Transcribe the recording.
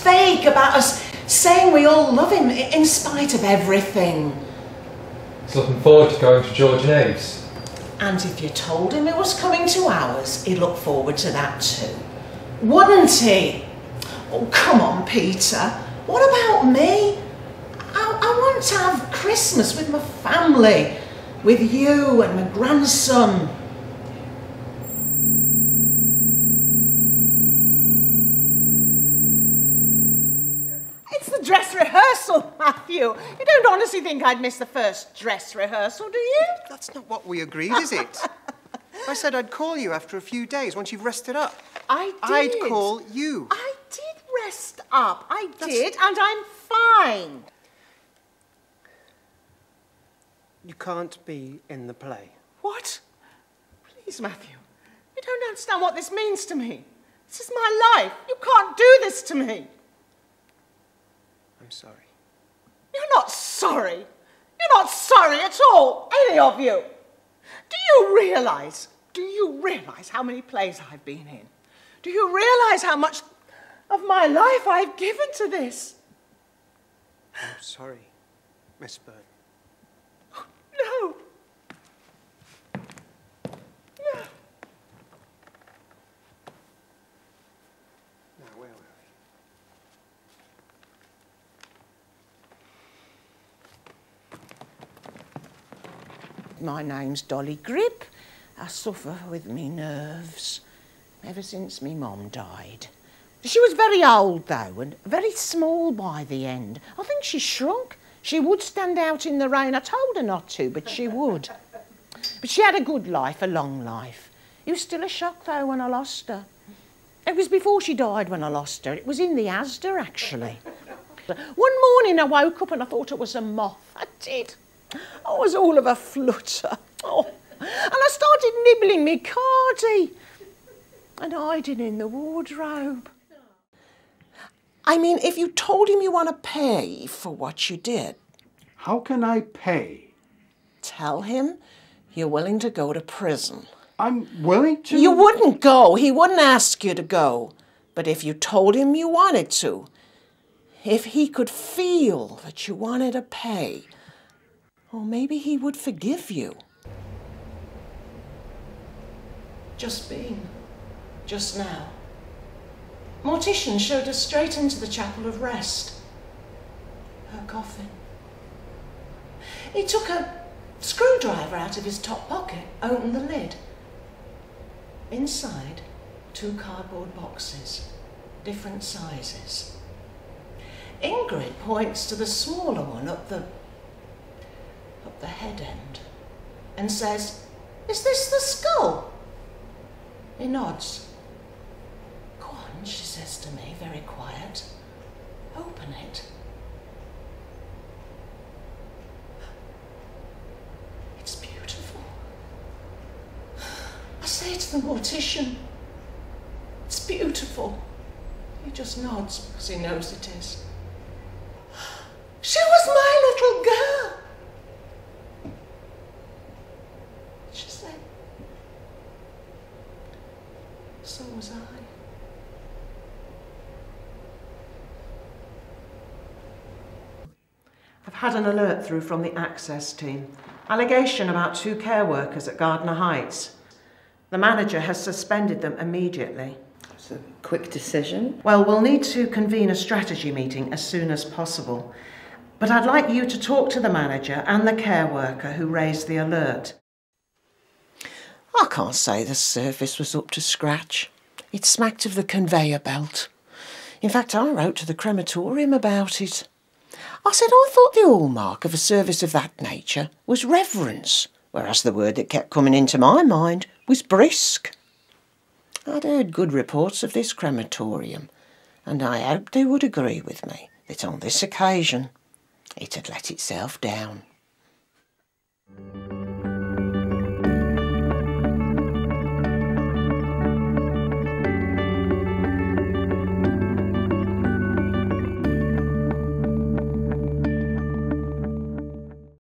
fake about us saying we all love him in spite of everything. He's looking forward to going to George and Eve's. And if you told him it was coming to ours, he'd look forward to that too. Wouldn't he? Oh, come on, Peter. What about me? I want to have Christmas with my family, with you and my grandson. It's the dress rehearsal, Matthew. You don't honestly think I'd miss the first dress rehearsal, do you? That's not what we agreed, is it? I said I'd call you after a few days once you've rested up. I did. I'd call you. I did rest up. I did, and I'm fine. You can't be in the play. What? Please, Matthew. You don't understand what this means to me. This is my life. You can't do this to me. I'm sorry. You're not sorry. You're not sorry at all, any of you. Do you realise how many plays I've been in? Do you realise how much of my life I've given to this? I'm sorry, Miss Byrne. No. No. Now, where were we? My name's Dolly Grip. I suffer with me nerves ever since me mum died. She was very old though, and very small by the end. I think she shrunk. She would stand out in the rain. I told her not to, but she would. But she had a good life, a long life. It was still a shock though when I lost her. It was before she died when I lost her. It was in the Asda actually. One morning I woke up and I thought it was a moth. I did. I was all of a flutter. Oh. And I started nibbling me cardie and hiding in the wardrobe. I mean, if you told him you want to pay for what you did. How can I pay? Tell him you're willing to go to prison. I'm willing to? You wouldn't go. He wouldn't ask you to go. But if you told him you wanted to, if he could feel that you wanted to pay, well, maybe he would forgive you. Just now. Mortician showed us straight into the chapel of rest. Her coffin. He took a screwdriver out of his top pocket, opened the lid. Inside, 2 cardboard boxes, different sizes. Ingrid points to the smaller one up the head end and says, "Is this the skull?" He nods. "Go on," she says to me, very quiet. "Open it." It's beautiful. I say to the mortician, "It's beautiful." He just nods because he knows it is. "She was my little girl," she said. So was I. I've had an alert through from the access team. Allegation about 2 care workers at Gardner Heights. The manager has suspended them immediately. It's a quick decision. Well, we'll need to convene a strategy meeting as soon as possible. But I'd like you to talk to the manager and the care worker who raised the alert. I can't say the service was up to scratch. It smacked of the conveyor belt. In fact, I wrote to the crematorium about it. I said I thought the hallmark of a service of that nature was reverence, whereas the word that kept coming into my mind was brisk. I'd heard good reports of this crematorium, and I hoped they would agree with me that on this occasion it had let itself down.